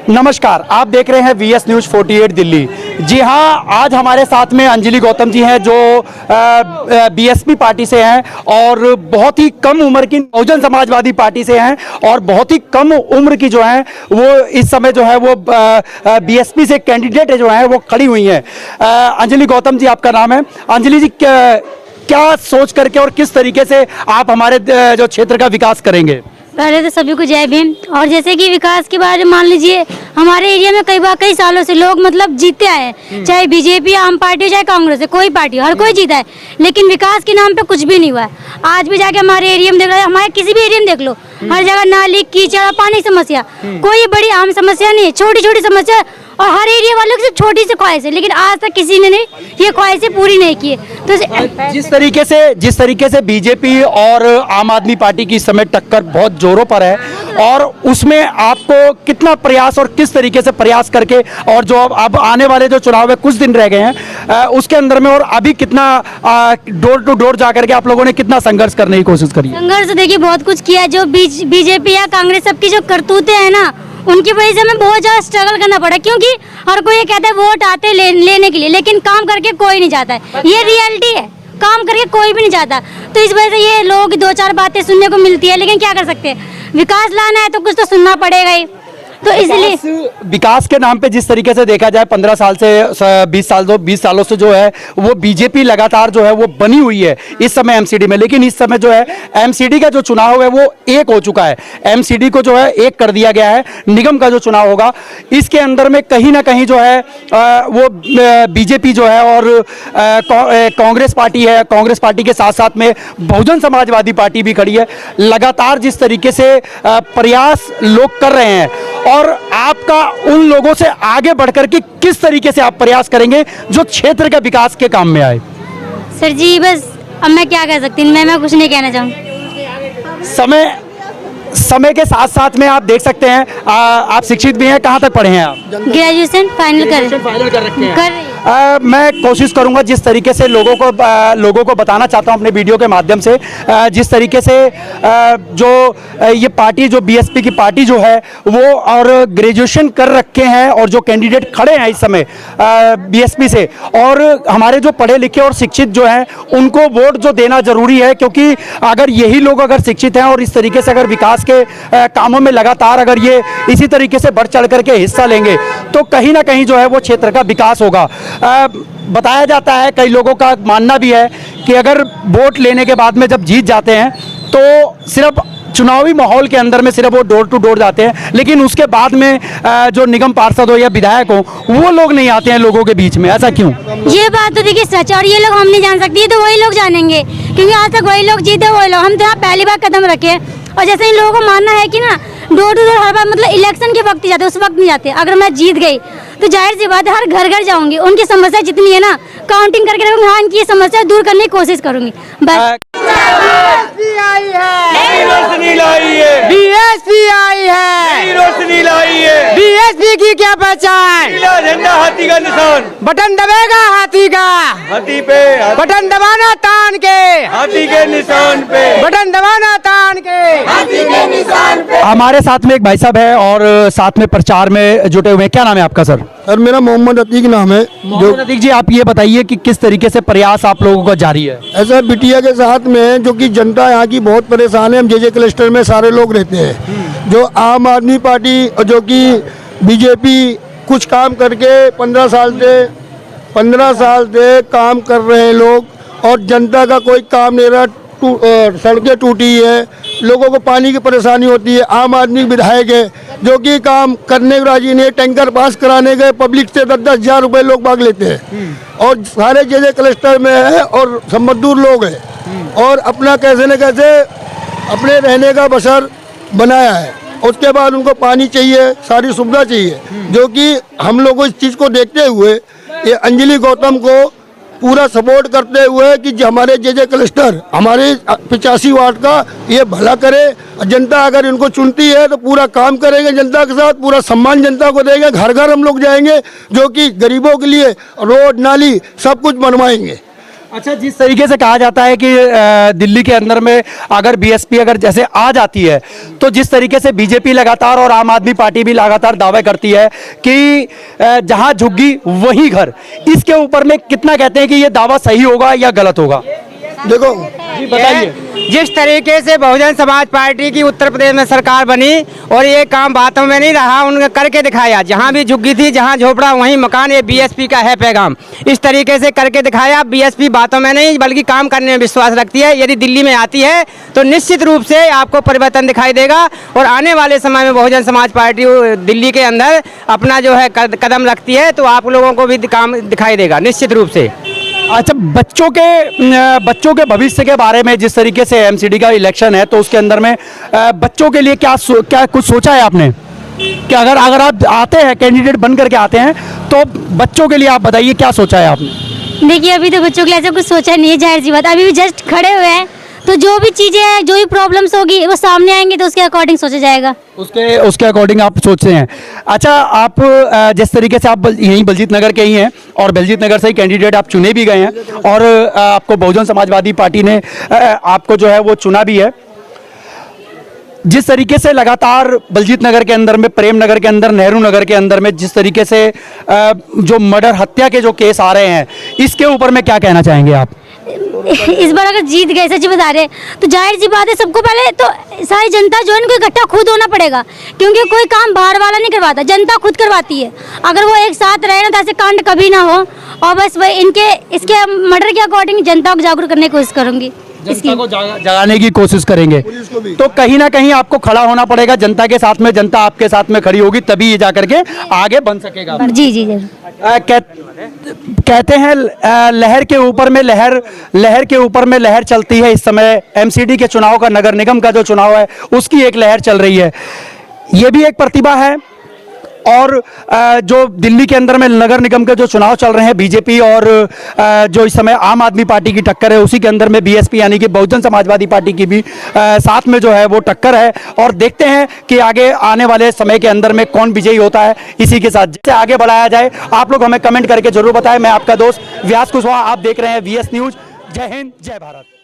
नमस्कार, आप देख रहे हैं वीएस न्यूज 48 दिल्ली। जी हां, आज हमारे साथ में अंजलि गौतम जी हैं जो बीएसपी पार्टी से हैं और बहुत ही कम उम्र की बहुजन समाजवादी पार्टी से हैं और बहुत ही कम उम्र की जो है वो इस समय जो है वो बीएसपी से कैंडिडेट जो है वो खड़ी हुई हैं। अंजलि गौतम जी आपका नाम है। अंजलि जी क्या सोच करके और किस तरीके से आप हमारे जो क्षेत्र का विकास करेंगे? पहले तो सभी को जय भीम। और जैसे कि विकास के बारे में मान लीजिए, हमारे एरिया में कई सालों से लोग मतलब जीते आए हैं, चाहे बीजेपी, आम पार्टी हो, चाहे कांग्रेस है, कोई पार्टी हो, हर कोई जीता है, लेकिन विकास के नाम पे कुछ भी नहीं हुआ है। आज भी जाके हमारे एरिया में देख लो, हमारे किसी भी एरिया में देख लो, हर जगह नाली, कीचड़, पानी की समस्या, कोई बड़ी आम समस्या नहीं है, छोटी छोटी समस्या। और हर एरिया वालों की छोटी सी ख्वाहिश है, लेकिन आज तक किसी ने नहीं ये ख्वाहिशें पूरी नहीं की है। तो जिस तरीके से बीजेपी और आम आदमी पार्टी की इस समय टक्कर बहुत जोरों पर है, और उसमें आपको कितना प्रयास और किस तरीके से प्रयास करके, और जो अब आने वाले जो चुनाव है कुछ दिन रह गए हैं उसके अंदर में, और अभी कितना डोर टू डोर जाकर के आप लोगों ने कितना संघर्ष करने की कोशिश करी? संघर्ष देखिए बहुत कुछ किया। जो बीजेपी या कांग्रेस सबकी जो करतूतें हैं ना, उनकी वजह से हमें बहुत ज्यादा स्ट्रगल करना पड़ा, क्योंकि हर कोई ये कहता है वोट आते लेने के लिए, लेकिन काम करके कोई नहीं जाता है। ये रियलिटी है, काम करके कोई भी नहीं जाता। तो इस वजह से ये लोग दो चार बातें सुनने को मिलती है, लेकिन क्या कर सकते हैं, विकास लाना है तो कुछ तो सुनना पड़ेगा ही। तो इसलिए विकास के नाम पे जिस तरीके से देखा जाए 15 साल से 20 सालों से जो है वो बीजेपी लगातार जो है वो बनी हुई है इस समय एमसीडी में, लेकिन इस समय जो है एमसीडी का जो चुनाव है वो एक हो चुका है। एमसीडी को जो है एक कर दिया गया है। निगम का जो चुनाव होगा इसके अंदर में कहीं ना कहीं जो है वो बीजेपी जो है और कांग्रेस पार्टी है, कांग्रेस पार्टी के साथ साथ में बहुजन समाजवादी पार्टी भी खड़ी है। लगातार जिस तरीके से प्रयास लोग कर रहे हैं, और आपका उन लोगों से आगे बढ़कर के किस तरीके से आप प्रयास करेंगे जो क्षेत्र के विकास के काम में आए? सर जी बस अब मैं क्या कह सकती हूँ, मैं कुछ नहीं कहना चाहूँ। समय के साथ साथ में आप देख सकते हैं आप शिक्षित भी हैं। कहाँ तक पढ़े हैं आप? ग्रेजुएशन फाइनल कर रखे हैं। मैं कोशिश करूंगा जिस तरीके से लोगों को बताना चाहता हूं अपने वीडियो के माध्यम से, जिस तरीके से जो ये पार्टी जो बीएसपी की पार्टी जो है वो और ग्रेजुएशन कर रखे हैं और जो कैंडिडेट खड़े हैं इस समय बीएसपी से, और हमारे जो पढ़े लिखे और शिक्षित जो हैं उनको वोट जो देना जरूरी है, क्योंकि अगर यही लोग अगर शिक्षित हैं और इस तरीके से अगर विकास के कामों में लगातार अगर ये इसी तरीके से बढ़ चढ़ करके हिस्सा लेंगे तो कहीं ना कहीं जो है वो क्षेत्र का विकास होगा। बताया जाता है, कई लोगों का मानना भी है कि अगर वोट लेने के बाद में जब जीत जाते हैं तो सिर्फ चुनावी माहौल के अंदर में सिर्फ वो डोर टू डोर जाते हैं, लेकिन उसके बाद में जो निगम पार्षद हो या विधायक हो वो लोग नहीं आते हैं लोगों के बीच में। ऐसा क्यों? ये बात तो देखिए सच, और ये लोग हम नहीं जान सकती, तो वही लोग जानेंगे, क्योंकि आज तक वही लोग जीते, वही लोग। हम तो यहाँ पहली बार कदम रखे। और जैसे इन लोगों को मानना है कि ना डोर टू डोर हर बार मतलब इलेक्शन के वक्त ही जाते, उस वक्त नहीं जाते। अगर मैं जीत गई तो जाहिर सी बात है हर घर घर जाऊंगी, उनकी समस्या जितनी है ना काउंटिंग करके रखूंगी, हाँ इनकी समस्या दूर करने की कोशिश करूंगी बस। बीएसपी की क्या पहचान? झंडा हाथी का निशान, बटन दबेगा हाथी का, हाथी पे बटन दबाना तान के, हाथी के निशान पे बटन दबाना तान के, हाथी के निशान पे। हमारे साथ में एक भाई साहब है और साथ में प्रचार में जुटे हुए हैं। क्या नाम है आपका सर? सर मेरा मोहम्मद अतीक नाम है। मोहम्मद अतीक जी, आप ये बताइए कि किस तरीके से प्रयास आप लोगों का जारी है? ऐसा बिटिया के साथ में, जो कि जनता यहाँ की बहुत परेशान है। हम जे क्लस्टर में सारे लोग रहते हैं। जो आम आदमी पार्टी और जो कि बीजेपी कुछ काम करके 15 साल से काम कर रहे हैं लोग, और जनता का कोई काम नहीं रहा। सड़कें टूटी है, लोगों को पानी की परेशानी होती है। आम आदमी विधायक है जो कि काम करने को राजी नहीं है। टैंकर पास कराने गए पब्लिक से 10-10 हज़ार रुपये लोग मांग लेते हैं, और सारे जे क्लस्टर में है और सब मजदूर लोग हैं, और अपना कैसे न कैसे अपने रहने का बसर बनाया है। उसके बाद उनको पानी चाहिए, सारी सुविधा चाहिए, जो कि हम लोग इस चीज़ को देखते हुए ये अंजलि गौतम को पूरा सपोर्ट करते हुए कि हमारे जे क्लस्टर हमारे 85 वार्ड का ये भला करे। जनता अगर इनको चुनती है तो पूरा काम करेंगे जनता के साथ, पूरा सम्मान जनता को देंगे। घर घर हम लोग जाएंगे, जो कि गरीबों के लिए रोड नाली सब कुछ बनवाएंगे। अच्छा, जिस तरीके से कहा जाता है कि दिल्ली के अंदर में अगर बीएसपी अगर जैसे आ जाती है, तो जिस तरीके से बीजेपी लगातार और आम आदमी पार्टी भी लगातार दावे करती है कि जहां झुग्गी वहीं घर, इसके ऊपर में कितना कहते हैं कि ये दावा सही होगा या गलत होगा? देखो जी बताइए। जिस तरीके से बहुजन समाज पार्टी की उत्तर प्रदेश में सरकार बनी और ये काम बातों में नहीं रहा, उन्होंने करके दिखाया। जहाँ भी झुग्गी थी, जहाँ झोपड़ा वहीं मकान, ये बीएसपी का है पैगाम। इस तरीके से करके दिखाया। बीएसपी बातों में नहीं बल्कि काम करने में विश्वास रखती है। यदि दिल्ली में आती है तो निश्चित रूप से आपको परिवर्तन दिखाई देगा और आने वाले समय में बहुजन समाज पार्टी दिल्ली के अंदर अपना जो है कदम रखती है तो आप लोगों को भी काम दिखाई देगा निश्चित रूप से। अच्छा, बच्चों के भविष्य के बारे में जिस तरीके से एमसीडी का इलेक्शन है, तो उसके अंदर में बच्चों के लिए क्या कुछ सोचा है आपने कि अगर आप आते हैं, कैंडिडेट बन करके आते हैं, तो बच्चों के लिए आप बताइए क्या सोचा है आपने? देखिए, अभी तो बच्चों के लिए ऐसा कुछ सोचा नहीं है, जाहिर सी बात। अभी भी जस्ट खड़े हुए हैं, तो जो भी चीजें हैं, जो भी प्रॉब्लम्स होगी वो सामने आएंगे तो उसके अकॉर्डिंग सोचा जाएगा। उसके अकॉर्डिंग आप सोचते हैं। अच्छा, आप जिस तरीके से आप यहीं बलजीत नगर के ही हैं और बलजीत नगर से ही कैंडिडेट आप चुने भी गए हैं और आपको बहुजन समाजवादी पार्टी ने आपको जो है वो चुना भी है। जिस तरीके से लगातार बलजीत नगर के अंदर में, प्रेम नगर के अंदर, नेहरू नगर के अंदर में जिस तरीके से जो मर्डर हत्या के जो केस आ रहे हैं, इसके ऊपर में क्या कहना चाहेंगे आप? इस बार अगर जीत गए, सच बता रहे, तो जाहिर सी बात है सबको पहले तो सारी जनता जो है इनको इकट्ठा खुद होना पड़ेगा, क्योंकि कोई काम बाहर वाला नहीं करवाता, जनता खुद करवाती है। अगर वो एक साथ रहे ना तो ऐसे कांड कभी ना हो। और बस वही इसके मर्डर के अकॉर्डिंग जनता को जागरूक करने की कोशिश करूंगी, जनता को जगाने की कोशिश करेंगे। तो कहीं ना कहीं आपको खड़ा होना पड़ेगा जनता के साथ में, जनता आपके साथ में खड़ी होगी तभी ये जाकर के आगे बन सकेगा। जी जी जरूर। कहते हैं लहर के ऊपर में लहर चलती है। इस समय एमसीडी के चुनाव का, नगर निगम का जो चुनाव है उसकी एक लहर चल रही है। ये भी एक प्रतिभा है। और जो दिल्ली के अंदर में नगर निगम के जो चुनाव चल रहे हैं, बीजेपी और जो इस समय आम आदमी पार्टी की टक्कर है, उसी के अंदर में बीएसपी यानी कि बहुजन समाजवादी पार्टी की भी साथ में जो है वो टक्कर है। और देखते हैं कि आगे आने वाले समय के अंदर में कौन विजयी होता है। इसी के साथ जिससे आगे बढ़ाया जाए, आप लोग हमें कमेंट करके जरूर बताएं। मैं आपका दोस्त व्यास कुशवाहा, आप देख रहे हैं वीएस न्यूज। जय हिंद, जय भारत।